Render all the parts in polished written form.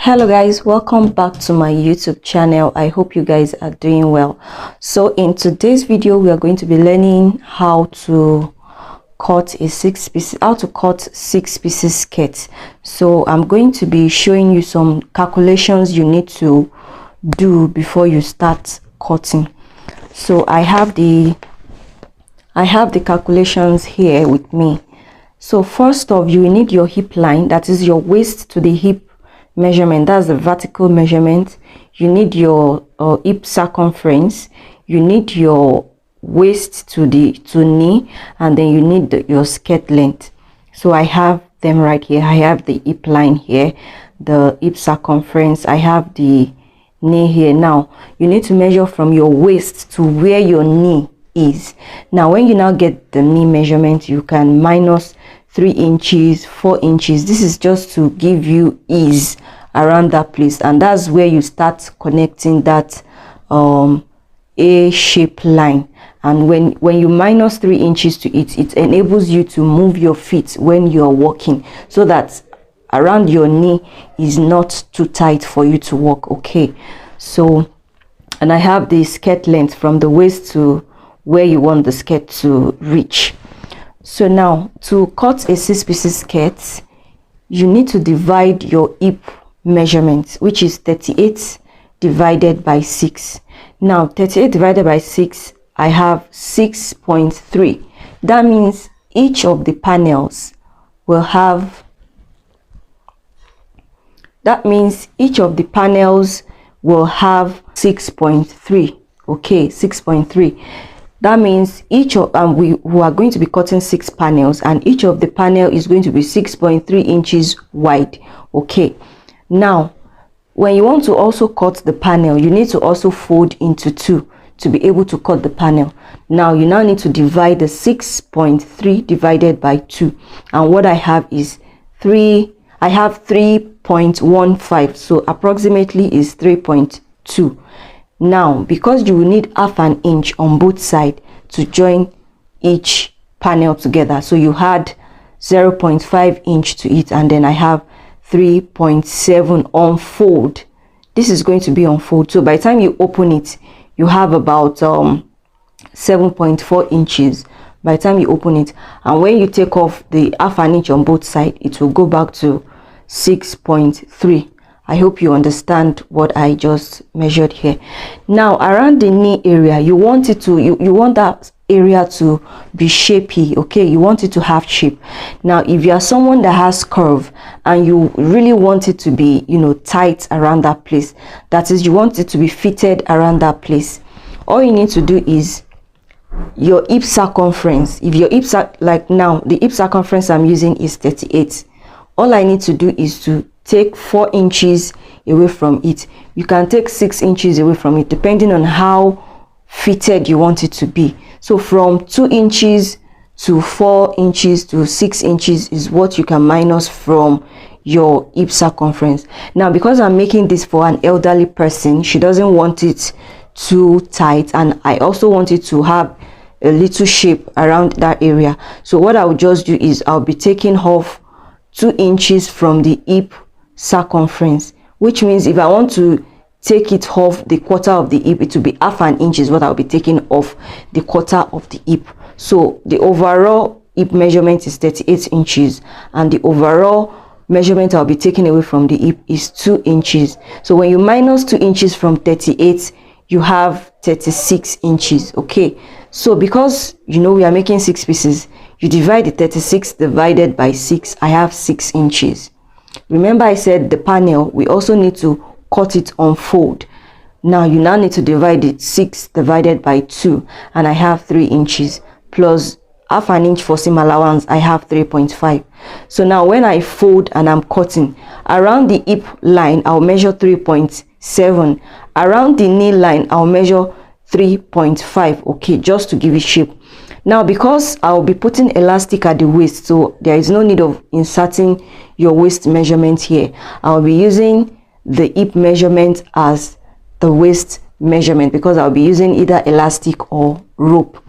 Hello guys, welcome back to my YouTube channel. I hope you guys are doing well. So in today's video we are going to be learning how to cut a six pieces skirt. So I'm going to be showing you some calculations you need to do before you start cutting. So I have the calculations here with me. So first off, you will need your hip line, that is your waist to the hip measurement, that's the vertical measurement. You need your hip circumference, you need your waist to knee, and then you need your skirt length. So I have them right here. I have the hip line here, the hip circumference, I have the knee here. Now you need to measure from your waist to where your knee is. Now when you now get the knee measurement, you can minus 3 inches, 4 inches. This is just to give you ease around that place, and that's where you start connecting that A shape line. And when you minus 3 inches to it, it enables you to move your feet when you're walking, so that around your knee is not too tight for you to walk. Okay, so, and I have the skirt length from the waist to where you want the skirt to reach. So now to cut a 6 pieces skirt, you need to divide your hip measurement, which is 38 divided by 6. Now 38 divided by 6, I have 6.3. That means each of the panels will have 6.3. okay, 6.3. That means each of we are going to be cutting 6 panels, and each of the panel is going to be 6.3 inches wide. Okay, now when you want to also cut the panel, you need to also fold into 2 to be able to cut the panel. Now you now need to divide the 6.3 divided by 2, and what I have is 3.15, so approximately is 3.2. Now because you will need half an inch on both sides to join each panel together, so you had 0.5 inch to it, and then I have 3.7 on fold. This is going to be on fold, so by the time you open it, you have about 7.4 inches by the time you open it. And when you take off the half an inch on both sides, it will go back to 6.3. I hope you understand what I just measured here. Now around the knee area, you want it to you want that area to be shapy. Okay, you want it to have shape. Now if you are someone that has curve and you really want it to be, you know, tight around that place, that is, you want it to be fitted around that place, all you need to do is your hip circumference. If your hips are, like now the hip circumference I'm using is 38, all I need to do is to take 4 inches away from it. You can take 6 inches away from it, depending on how fitted you want it to be. So from 2 inches to 4 inches to 6 inches is what you can minus from your hip circumference. Now because I'm making this for an elderly person, she doesn't want it too tight, and I also want it to have a little shape around that area. So what I will just do is I'll be taking off 2 inches from the hip circumference, which means if I want to take it off the quarter of the hip, it will be half an inch is what I'll be taking off the quarter of the hip. So the overall hip measurement is 38 inches, and the overall measurement I'll be taking away from the hip is 2 inches. So when you minus 2 inches from 38, you have 36 inches. Okay, so because you know we are making 6 pieces, you divide the 36 divided by 6, I have 6 inches. Remember I said the panel, we also need to cut it on fold. Now you now need to divide it 6 divided by 2, and I have 3 inches plus half an inch for seam allowance, I have 3.5. So now when I fold and I'm cutting around the hip line, I'll measure 3.7. around the knee line, I'll measure 3.5. okay, just to give it shape. Now because I'll be putting elastic at the waist, so there is no need of inserting your waist measurement here. I'll be using the hip measurement as the waist measurement because I'll be using either elastic or rope.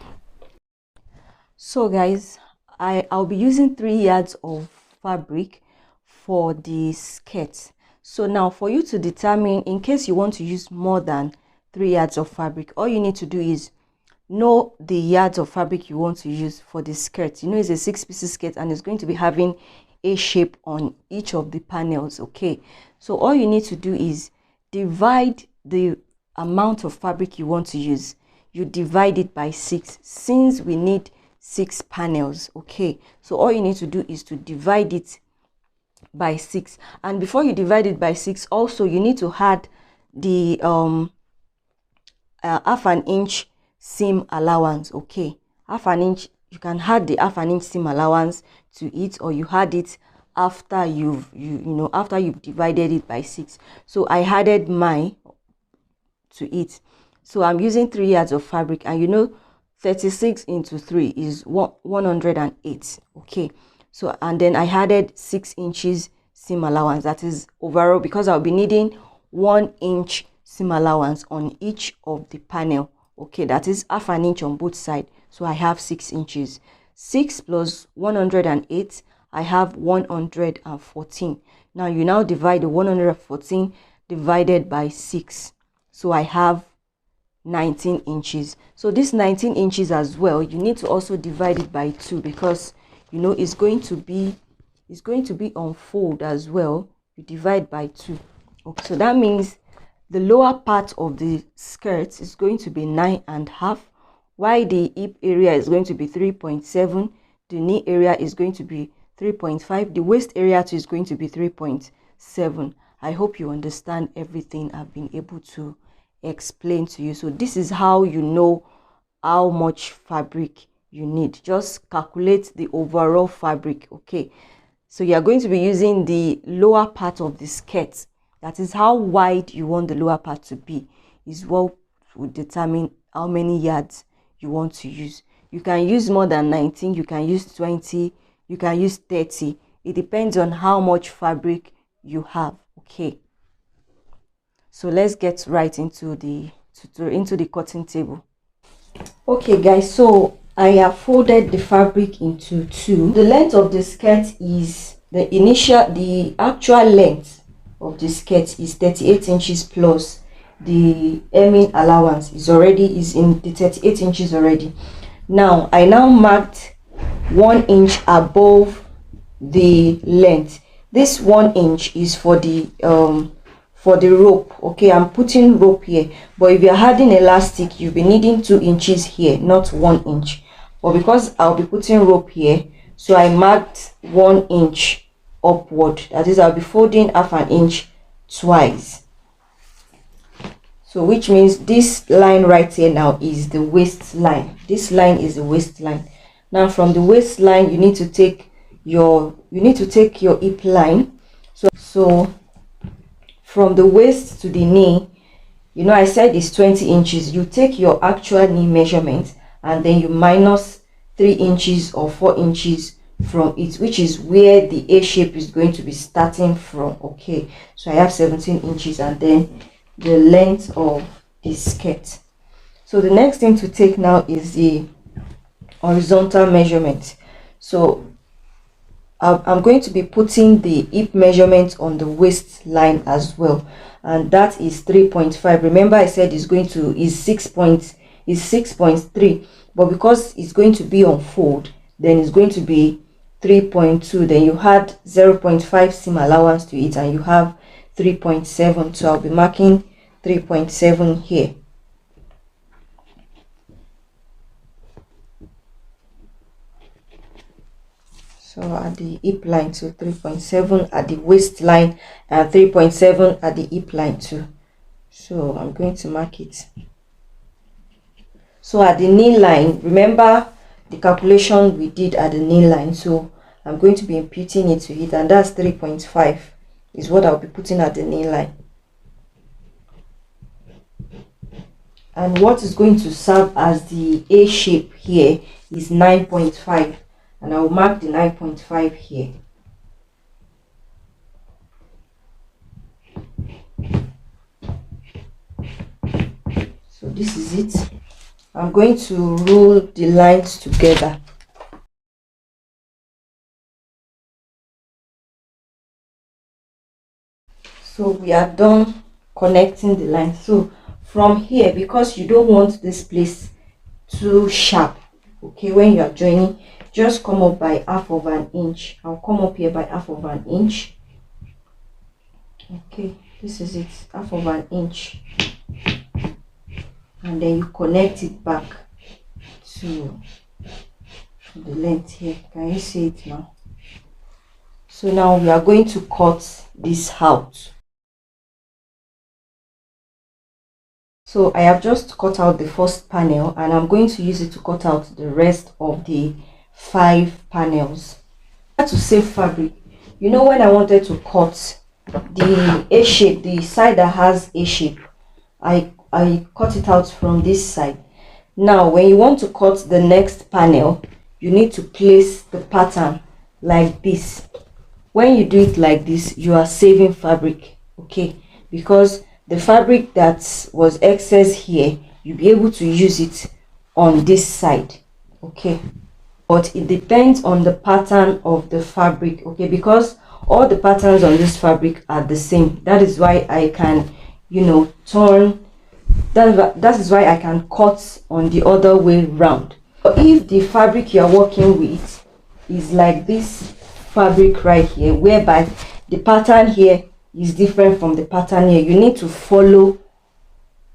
So guys, I'll be using 3 yards of fabric for the skirt. So now for you to determine, in case you want to use more than 3 yards of fabric, all you need to do is know the yards of fabric you want to use for the skirt. You know, it's a 6-piece skirt and it's going to be having a shape on each of the panels. Okay, so all you need to do is divide the amount of fabric you want to use. You divide it by 6 since we need 6 panels. Okay, so all you need to do is to divide it by 6, and before you divide it by 6, also you need to add the half an inch seam allowance. Okay, half an inch, you can add the half an inch seam allowance to it, or you add it after after you've divided it by 6. So I added mine to it. So I'm using 3 yards of fabric, and you know 36 into 3 is 108. Okay, so and then I added 6 inches seam allowance, that is overall, because I'll be needing 1 inch seam allowance on each of the panel. Okay, that is half an inch on both sides, so I have 6 inches. 6 plus 108, I have 114. Now you now divide the 114 divided by 6, so I have 19 inches. So this 19 inches as well, you need to also divide it by 2, because you know it's going to be on fold as well. You divide by 2. Okay, so that means the lower part of the skirt is going to be 9.5, while the hip area is going to be 3.7, the knee area is going to be 3.5, the waist area too is going to be 3.7. I hope you understand everything I've been able to explain to you. So this is how you know how much fabric you need. Just calculate the overall fabric. Okay, so you are going to be using the lower part of the skirt. That is how wide you want the lower part to be, is what will determine how many yards you want to use. You can use more than 19, you can use 20, you can use 30. It depends on how much fabric you have. Okay, so let's get right into the cutting table. Okay guys, so I have folded the fabric into 2. The length of the skirt is the actual length of the skirt is 38 inches, plus the hemming allowance is in the 38 inches already. Now I marked 1 inch above the length. This 1 inch is for the rope. Okay, I'm putting rope here, but if you're adding elastic, you'll be needing 2 inches here, not 1 inch. But because I'll be putting rope here, so I marked 1 inch upward. That is, I'll be folding half an inch twice. So which means this line right here now is the waistline. This line is the waistline. Now from the waistline, you need to take your hip line. So from the waist to the knee, you know I said it's 20 inches. You take your actual knee measurement and then you minus 3 inches or 4 inches from it, which is where the A shape is going to be starting from. Okay, so I have 17 inches and then the length of the skirt. So the next thing to take now is the horizontal measurement. So I'm going to be putting the hip measurement on the waistline as well, and that is 3.5. Remember I said is 6.3, but because it's going to be on fold, then it's going to be 3.2. then you had 0.5 seam allowance to it and you have 3.7. so I'll be marking 3.7 here. So at the hip line, so 3.7 at the waistline and 3.7 at the hip line too. So I'm going to mark it. So at the knee line, remember the calculation we did at the knee line, so I'm going to be imputing it to it, and that's 3.5 is what I'll be putting at the knee line. And what is going to serve as the A shape here is 9.5, and I'll mark the 9.5 here. So this is it. I'm going to roll the lines together. So we are done connecting the line. So from here, because you don't want this place too sharp, okay, when you are joining, just come up by half of an inch. I'll come up here by half of an inch. Okay, this is it, half of an inch, and then you connect it back to the length here. Can you see it now? So now we are going to cut this out. So I have just cut out the first panel, and I'm going to use it to cut out the rest of the 5 panels. To save fabric, you know, when I wanted to cut the A shape, the side that has A shape, I cut it out from this side. Now when you want to cut the next panel, you need to place the pattern like this. When you do it like this, you are saving fabric, okay, because the fabric that was excess here, you'll be able to use it on this side, okay. But it depends on the pattern of the fabric, okay, because all the patterns on this fabric are the same. That is why I can, you know, turn, that is why I can cut on the other way round. But if the fabric you're working with is like this fabric right here, whereby the pattern here is different from the pattern here, you need to follow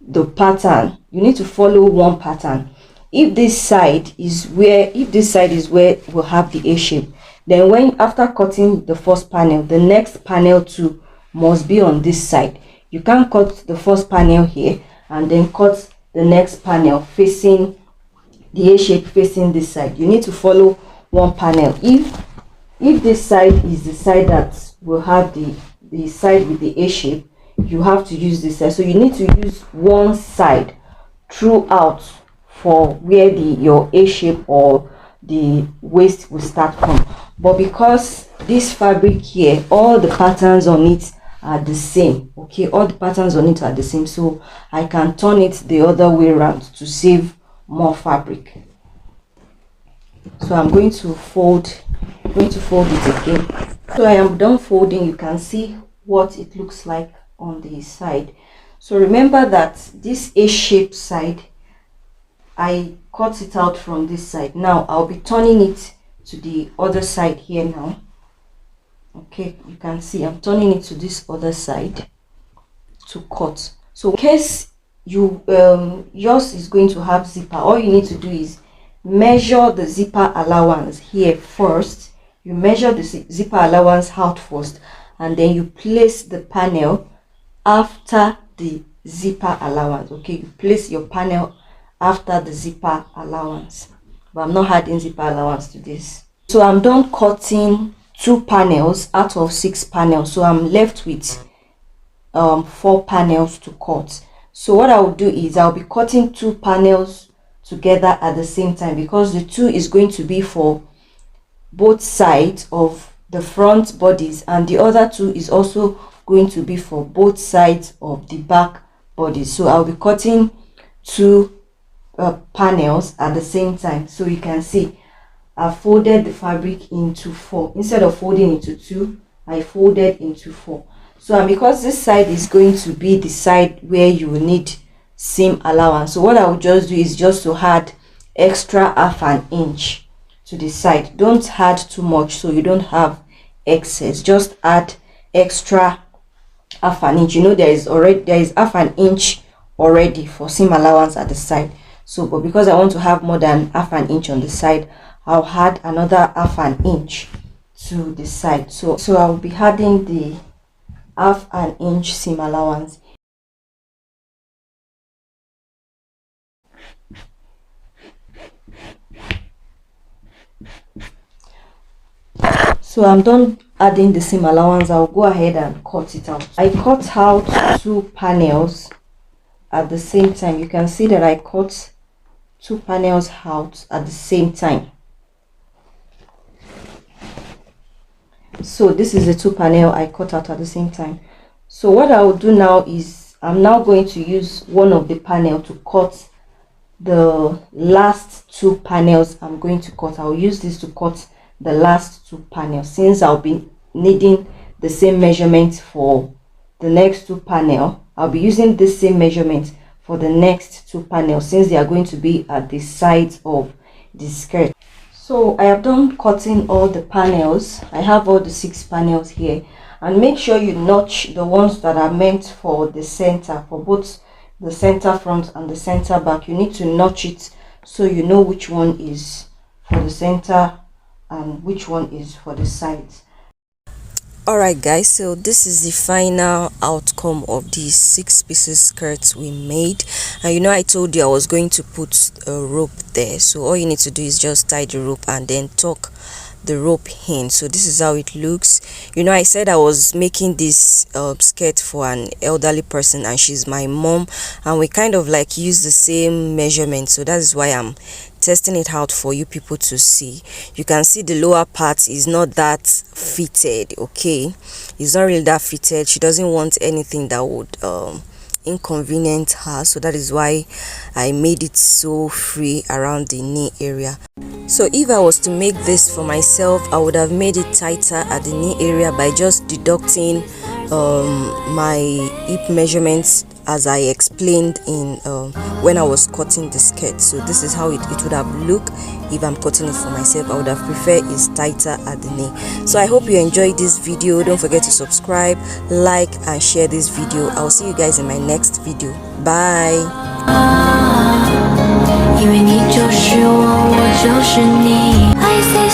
the pattern. You need to follow one pattern. If this side is where we'll have the A shape, then when after cutting the first panel, the next panel too must be on this side. You can't cut the first panel here and then cut the next panel facing the A shape facing this side. You need to follow one panel. If this side is the side that will have the side with the A shape, you have to use this side. So you need to use one side throughout for where your A shape or the waist will start from. But because this fabric here, all the patterns on it are the same, okay, all the patterns on it are the same, so I can turn it the other way around to save more fabric. So I'm going to fold it again. So I am done folding. You can see what it looks like on the side. So remember that this A-shaped side, I cut it out from this side. Now I'll be turning it to the other side here now. Okay, you can see I'm turning it to this other side to cut. So in case you yours is going to have zipper, all you need to do is measure the zipper allowance here first. You measure the zipper allowance out first, and then you place the panel after the zipper allowance. Okay, you place your panel after the zipper allowance, but I'm not adding zipper allowance to this. So I'm done cutting 2 panels out of 6 panels, so I'm left with 4 panels to cut. So what I will do is I'll be cutting 2 panels together at the same time, because the 2 is going to be for both sides of the front bodies, and the other 2 is also going to be for both sides of the back bodies. So I'll be cutting 2 panels at the same time. So you can see I folded the fabric into 4 instead of folding into 2. I folded into 4. So and because this side is going to be the side where you will need seam allowance, so what I will just do is just to add extra half an inch to the side. Don't add too much so you don't have excess, just add extra half an inch. You know there is half an inch already for seam allowance at the side. So but because I want to have more than half an inch on the side, I'll add another half an inch to the side. So I'll be adding the half an inch seam allowance. So I'm done adding the seam allowance. I'll go ahead and cut it out. I cut out 2 panels at the same time. You can see that I cut 2 panels out at the same time. So this is the 2 panel I cut out at the same time. So what I will do now is I'm now going to use one of the panel to cut the last 2 panels I'm going to cut. I'll use this to cut the last 2 panels, since I'll be needing the same measurement for the next two panels, I'll be using this same measurement for the next two panels, since they are going to be at the sides of the skirt. So I have done cutting all the panels. I have all the 6 panels here, and make sure you notch the ones that are meant for the center, for both the center front and the center back. You need to notch it so you know which one is for the center and which one is for the sides. Alright guys, so this is the final outcome of these 6 pieces skirts we made. And you know, I told you I was going to put a rope there, so all you need to do is just tie the rope and then tuck the rope in. So this is how it looks. You know, I said I was making this skirt for an elderly person, and she's my mom, and we kind of like use the same measurement, so that is why I'm testing it out for you people to see. You can see the lower part is not that fitted. Okay, it's not really that fitted. She doesn't want anything that would inconvenient her, so that is why I made it so free around the knee area. So if I was to make this for myself, I would have made it tighter at the knee area by just deducting my hip measurements, as I explained in when I was cutting the skirt. So this is how it would have looked if I'm cutting it for myself. I would have preferred it's tighter at the knee. So I hope you enjoyed this video. Don't forget to subscribe, like and share this video. I'll see you guys in my next video. Bye. 因为你就是我，我就是你。I say